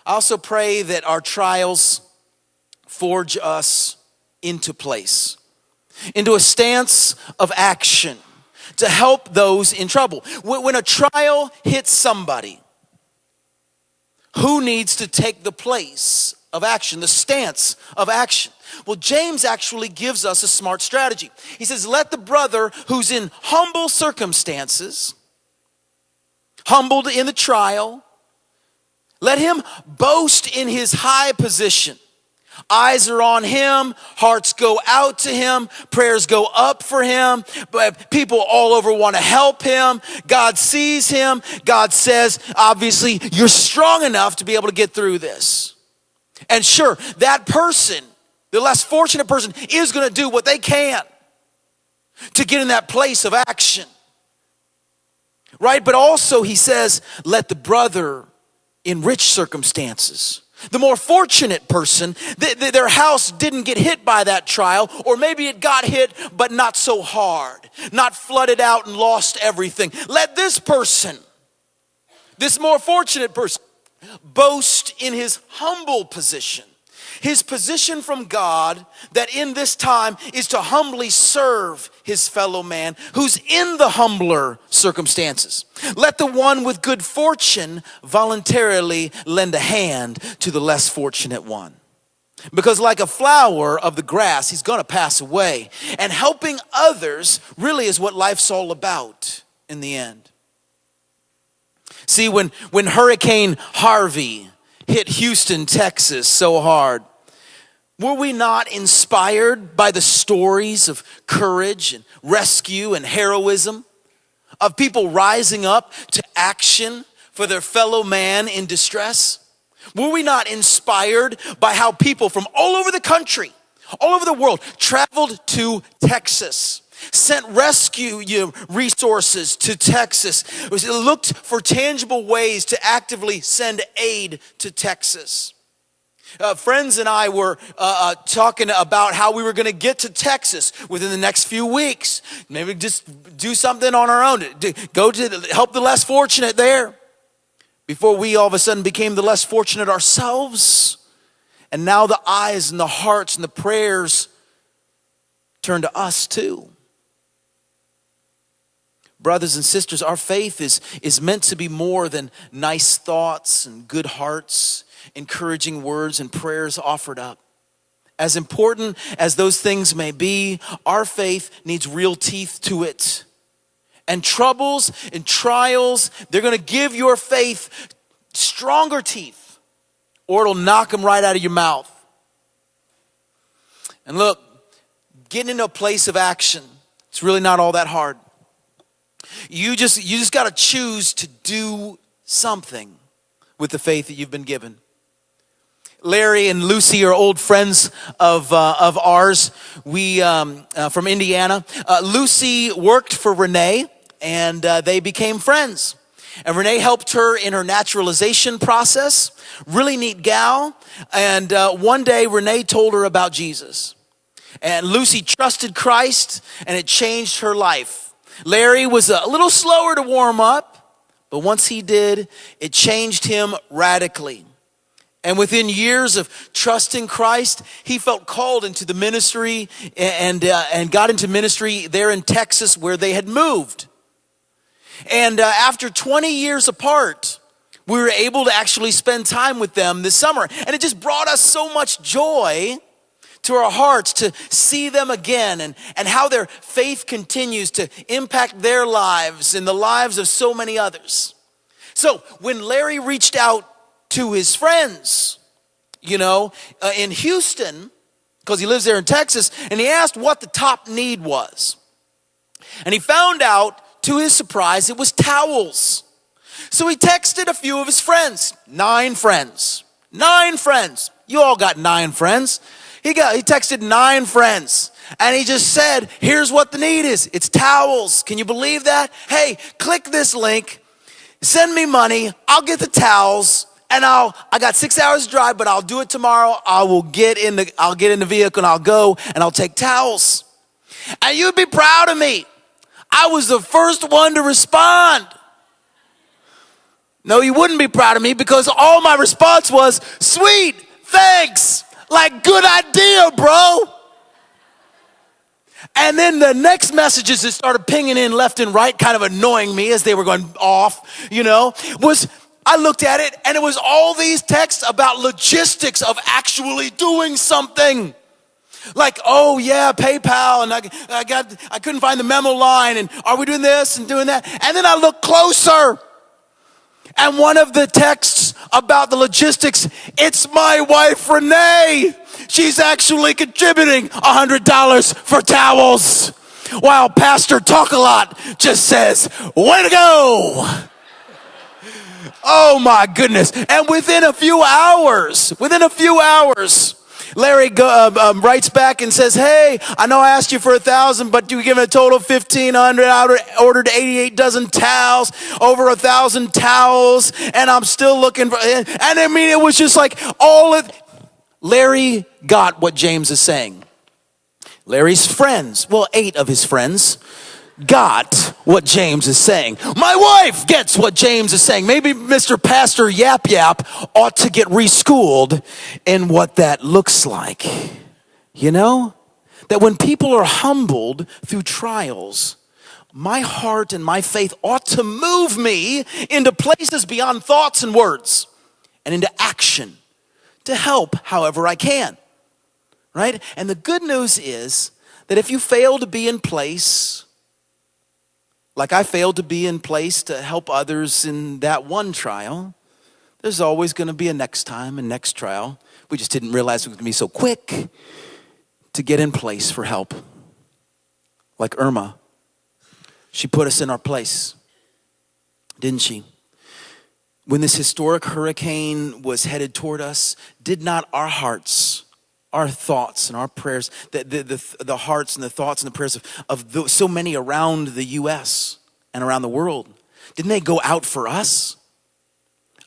I also pray that our trials forge us into place, into a stance of action to help those in trouble. When a trial hits somebody, who needs to take the place of action, the stance of action? Well, James actually gives us a smart strategy. He says, let the brother who's in humble circumstances, humbled in the trial, let him boast in his high position. Eyes are on him, hearts go out to him, prayers go up for him, but people all over want to help him. God sees him. God says, obviously, you're strong enough to be able to get through this. And sure, that person, the less fortunate person, is going to do what they can to get in that place of action. Right? But also he says, let the brother in rich circumstances, the more fortunate person, their house didn't get hit by that trial, or maybe it got hit, but not so hard, not flooded out and lost everything. Let this person, this more fortunate person, boast in his humble position. His position from God, that in this time is to humbly serve his fellow man who's in the humbler circumstances. Let the one with good fortune voluntarily lend a hand to the less fortunate one. Because like a flower of the grass, he's going to pass away. And helping others really is what life's all about in the end. See, when Hurricane Harvey hit Houston, Texas so hard, were we not inspired by the stories of courage and rescue and heroism, of people rising up to action for their fellow man in distress? Were we not inspired by how people from all over the country, all over the world, traveled to Texas, sent rescue resources to Texas, looked for tangible ways to actively send aid to Texas? Friends and I were talking about how we were going to get to Texas within the next few weeks. Maybe just do something on our own. Go to help the less fortunate there. Before we all of a sudden became the less fortunate ourselves. And now the eyes and the hearts and the prayers turn to us too. Brothers and sisters, our faith is meant to be more than nice thoughts and good hearts, encouraging words and prayers offered up. As important as those things may be, our faith needs real teeth to it. And troubles and trials, they're going to give your faith stronger teeth, or it'll knock them right out of your mouth. And look, getting into a place of action, it's really not all that hard. You just got to choose to do something with the faith that you've been given. Larry and Lucy are old friends of ours. We from Indiana. Lucy worked for Renee, and they became friends. And Renee helped her in her naturalization process. Really neat gal. And one day Renee told her about Jesus. And Lucy trusted Christ, and it changed her life. Larry was a little slower to warm up, but once he did, it changed him radically. And within years of trusting Christ, he felt called into the ministry and got into ministry there in Texas where they had moved. And after 20 years apart, we were able to actually spend time with them this summer. And it just brought us so much joy to our hearts to see them again and how their faith continues to impact their lives and the lives of so many others. So when Larry reached out to his friends, in Houston, because he lives there in Texas, and he asked what the top need was. And he found out, to his surprise, it was towels. So he texted a few of his friends, 9 friends. 9 friends. You all got 9 friends. He texted 9 friends. And he just said, here's what the need is. It's towels. Can you believe that? Hey, click this link. Send me money. I'll get the towels. And I got 6 hours to drive, but I'll do it tomorrow. I'll get in the vehicle and I'll go and I'll take towels. And you'd be proud of me. I was the first one to respond. No, you wouldn't be proud of me, because all my response was, sweet, thanks, like, good idea, bro. And then the next messages that started pinging in left and right, kind of annoying me as they were going off, was I looked at it and it was all these texts about logistics of actually doing something. Like, oh yeah, PayPal, and I couldn't find the memo line, and are we doing this and doing that? And then I looked closer, and one of the texts about the logistics, it's my wife Renee. She's actually contributing $100 for towels, while Pastor Talk-A-Lot just says, way to go. Oh my goodness. And within a few hours, Larry writes back and says, hey, I know I asked you for 1,000, but you give me a total of 1,500. I ordered 88 dozen towels, over 1,000 towels, and I'm still looking for, and I mean, it was just like Larry got what James is saying. Larry's friends, 8 of his friends, got what James is saying. My wife gets what James is saying. Maybe Mr. Pastor Yap Yap ought to get reschooled in what that looks like. That when people are humbled through trials, my heart and my faith ought to move me into places beyond thoughts and words and into action to help however I can. Right? And the good news is that if you fail to be in place, like I failed to be in place to help others in that one trial, there's always going to be a next time and next trial. We just didn't realize it was going to be so quick to get in place for help. Like Irma, she put us in our place, didn't she? When this historic hurricane was headed toward us, did not our hearts, our thoughts and our prayers, the hearts and the thoughts and the prayers of so many around the U.S. and around the world, didn't they go out for us?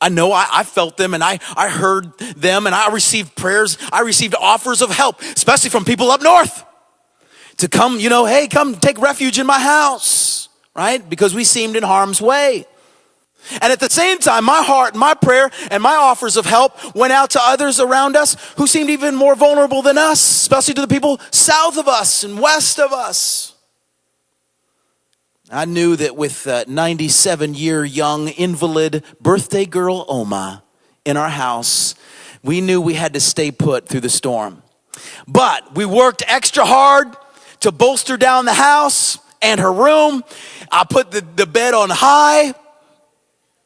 I know I felt them, and I heard them, and I received prayers. I received offers of help, especially from people up north, to come, hey, come take refuge in my house, right? Because we seemed in harm's way. And at the same time, my heart, my prayer, and my offers of help went out to others around us who seemed even more vulnerable than us, especially to the people south of us and west of us. I knew that with 97-year young invalid birthday girl Oma in our house, we knew we had to stay put through the storm. But we worked extra hard to bolster down the house and her room. I put the bed on high,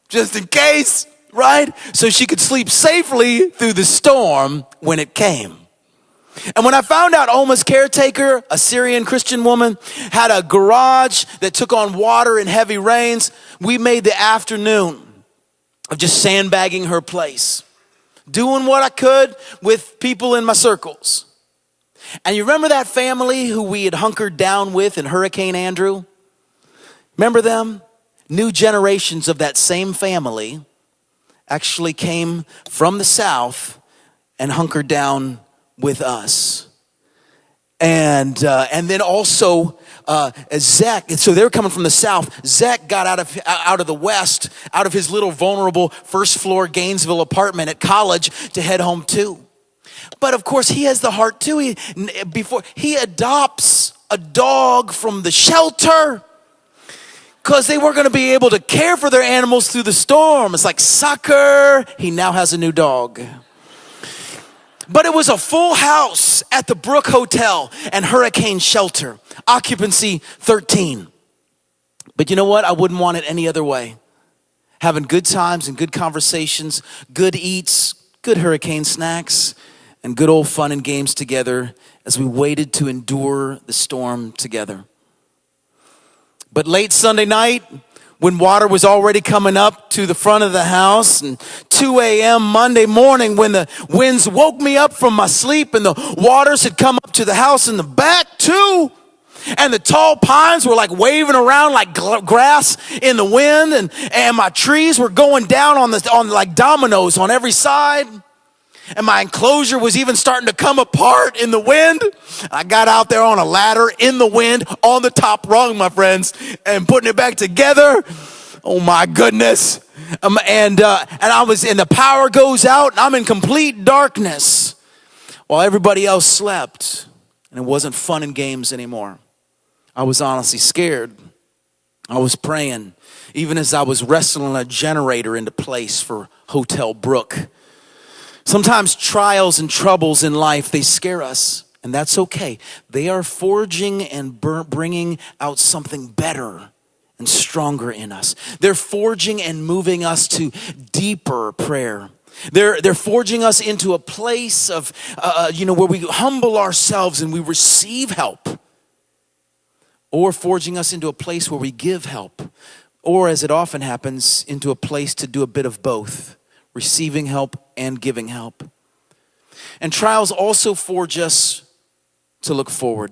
just in case, right? So she could sleep safely through the storm when it came. And when I found out Oma's caretaker, a Syrian Christian woman, had a garage that took on water in heavy rains, we made the afternoon of just sandbagging her place, doing what I could with people in my circles. And you remember that family who we had hunkered down with in Hurricane Andrew? Remember them? New generations of that same family actually came from the south and hunkered down with us. And then also Zach, so they were coming from the south. Zach got out of the west, out of his little vulnerable first floor Gainesville apartment at college to head home too. But of course he has the heart too. Before he adopts a dog from the shelter, because they weren't going to be able to care for their animals through the storm. It's like soccer. He now has a new dog. But it was a full house at the Brooke Hotel and Hurricane Shelter. Occupancy 13. But you know what? I wouldn't want it any other way. Having good times and good conversations, good eats, good hurricane snacks, and good old fun and games together as we waited to endure the storm together. But late Sunday night, when water was already coming up to the front of the house, and 2 a.m. Monday morning when the winds woke me up from my sleep and the waters had come up to the house in the back too, and the tall pines were like waving around like grass in the wind, and my trees were going down on like dominoes on every side. And my enclosure was even starting to come apart in the wind. I got out there on a ladder in the wind on the top rung, my friends, and putting it back together. Oh my goodness. And I was, and the power goes out, and I'm in complete darkness while everybody else slept, and it wasn't fun and games anymore. I was honestly scared. I was praying, even as I was wrestling a generator into place for Hotel Brooke. Sometimes trials and troubles in life, they scare us, and that's okay. They are forging and bringing out something better and stronger in us. They're forging and moving us to deeper prayer. They're forging us into a place of, where we humble ourselves and we receive help. Or forging us into a place where we give help. Or, as it often happens, into a place to do a bit of both. Receiving help and giving help. And trials also forge us to look forward.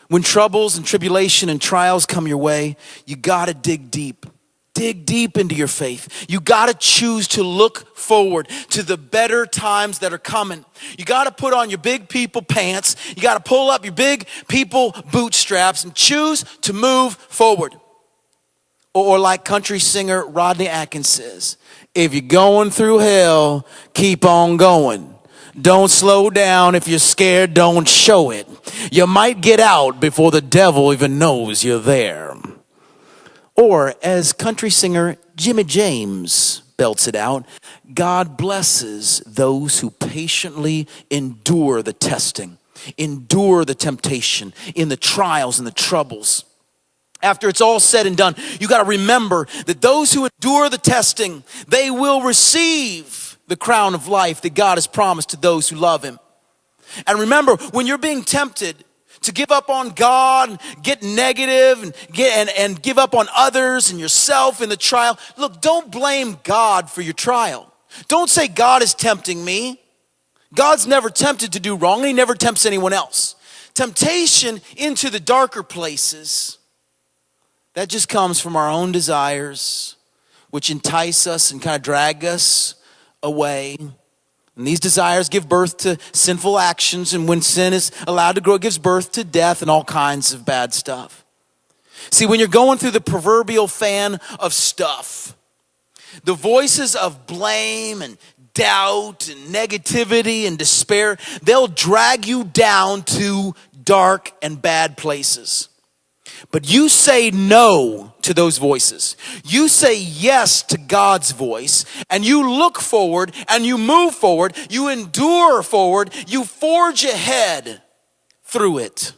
When troubles and tribulation and trials come your way, you gotta dig deep. Dig deep into your faith. You gotta choose to look forward to the better times that are coming. You gotta put on your big people pants. You gotta pull up your big people bootstraps and choose to move forward. Or like country singer Rodney Atkins says, if you're going through hell, keep on going. Don't slow down. If you're scared, don't show it. You might get out before the devil even knows you're there. Or, as country singer Jimmy James belts it out, God blesses those who patiently endure the testing, endure the temptation, in the trials and the troubles. After it's all said and done, you got to remember that those who endure the testing, they will receive the crown of life that God has promised to those who love him. And remember, when you're being tempted to give up on God, get negative, and give up on others and yourself in the trial, look, don't blame God for your trial. Don't say God is tempting me. God's never tempted to do wrong, and he never tempts anyone else. Temptation into the darker places, that just comes from our own desires, which entice us and kind of drag us away. And these desires give birth to sinful actions, and when sin is allowed to grow, it gives birth to death and all kinds of bad stuff. See, when you're going through the proverbial fan of stuff, the voices of blame and doubt and negativity and despair, they'll drag you down to dark and bad places. But you say no to those voices. You say yes to God's voice, and you look forward and you move forward, you endure forward, you forge ahead through it.